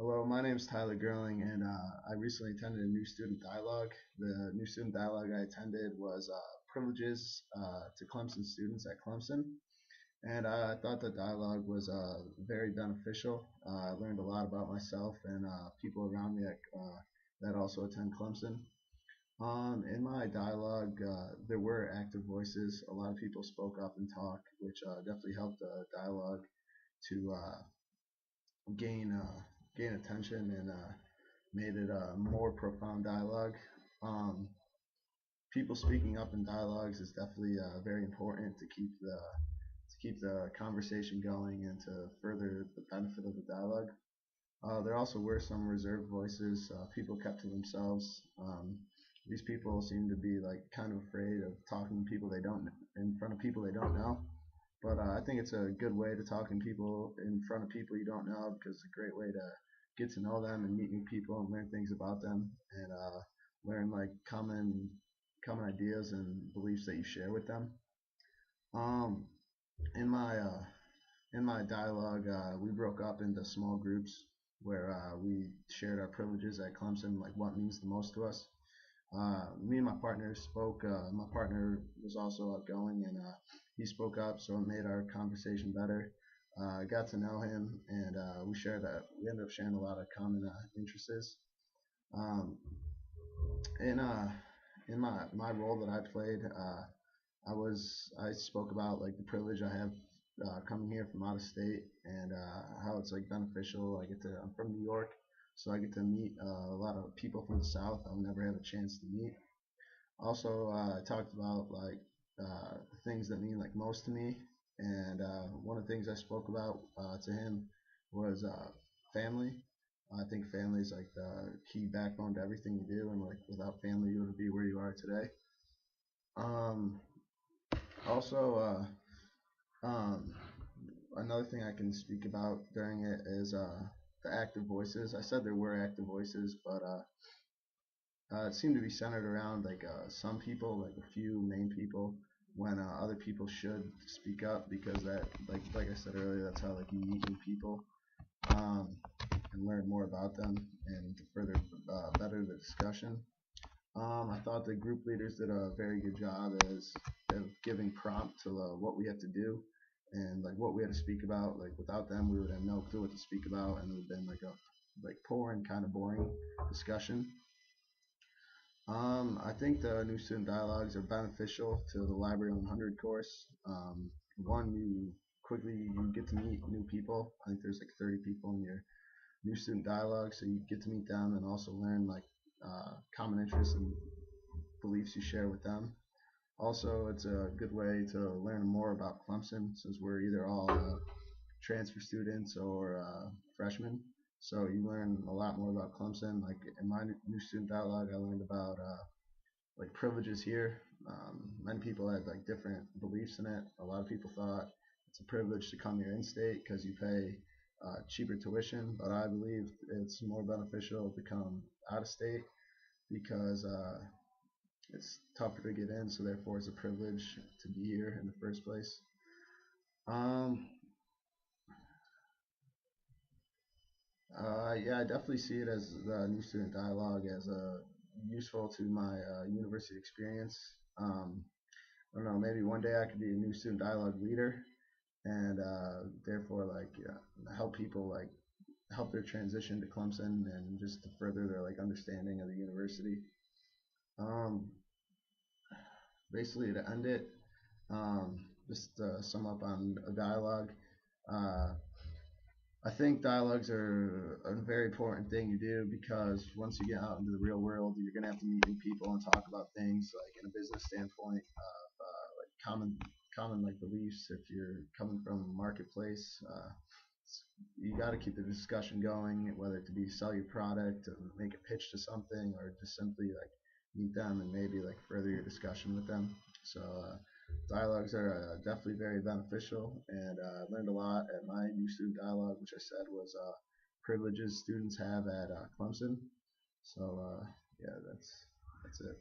Hello, my name is Tyler Gerling, and I recently attended a new student dialogue. The new student dialogue I attended was privileges to Clemson students at Clemson, and I thought the dialogue was very beneficial. I learned a lot about myself and people around me that also attend Clemson. In my dialogue, there were active voices. A lot of people spoke up and talked, which definitely helped the dialogue to gain gain attention and made it a more profound dialogue. Um, People speaking up in dialogues is definitely very important to keep the conversation going and to further the benefit of the dialogue. There also were some reserved voices. People kept to themselves. These people seem to be like kind of afraid of talking to people they don't in front of people they don't know. But I think it's a good way to talk in front of people you don't know because it's a great way to get to know them and meet new people and learn things about them and learn like common ideas and beliefs that you share with them. Um, in my uh, in my dialogue, we broke up into small groups where we shared our privileges at Clemson, like what means the most to us. Me and my partner spoke. My partner was also outgoing, and he spoke up, so it made our conversation better. I got to know him, and we ended up sharing a lot of common interests. Um, in in my role that I played, I spoke about like the privilege I have coming here from out of state and how it's like beneficial. I'm from New York, so I get to meet a lot of people from the South I'll never have a chance to meet. Also, I talked about like the things that mean like most to me, and one of the things I spoke about to him was family. I think family is like the key backbone to everything you do, and like without family, you wouldn't be where you are today. Um, also, um, another thing I can speak about during it is the active voices. I said there were active voices, but it seemed to be centered around like some people, like a few main people, when other people should speak up because that, like I said earlier, that's how like you meet new people um, and learn more about them and to further better the discussion. I thought the group leaders did a very good job of giving prompt to what we had to do and like what we had to speak about. Like without them, we would have no clue what to speak about, and it would have been like a poor and kind of boring discussion. I think the new student dialogues are beneficial to the Library 100 course. One, you get to meet new people. I think there's like 30 people in your new student dialogue, so you get to meet them and also learn like common interests and beliefs you share with them. Also, it's a good way to learn more about Clemson since we're either all transfer students or freshmen. So you learn a lot more about Clemson. Like in my new student dialogue, I learned about like privileges here. Many people had like different beliefs in it. A lot of people thought it's a privilege to come here in state because you pay cheaper tuition, but I believe it's more beneficial to come out of state because it's tougher to get in, so therefore it's a privilege to be here in the first place. Um, yeah, I definitely see it as the new student dialogue as useful to my university experience. I don't know, maybe one day I could be a new student dialogue leader and therefore like help people like help their transition to Clemson and just to further their like understanding of the university. Um, Basically to end it, just to sum up on a dialogue, uh, I think dialogues are a very important thing to do because once you get out into the real world, you're gonna have to meet new people and talk about things like in a business standpoint, like common like beliefs. If you're coming from a marketplace, you got to keep the discussion going, whether it be sell your product, make a pitch to something, or just simply like meet them and maybe like further your discussion with them. So dialogues are definitely very beneficial, and I learned a lot at my new student dialogue, which I said was privileges students have at Clemson. So yeah, that's it.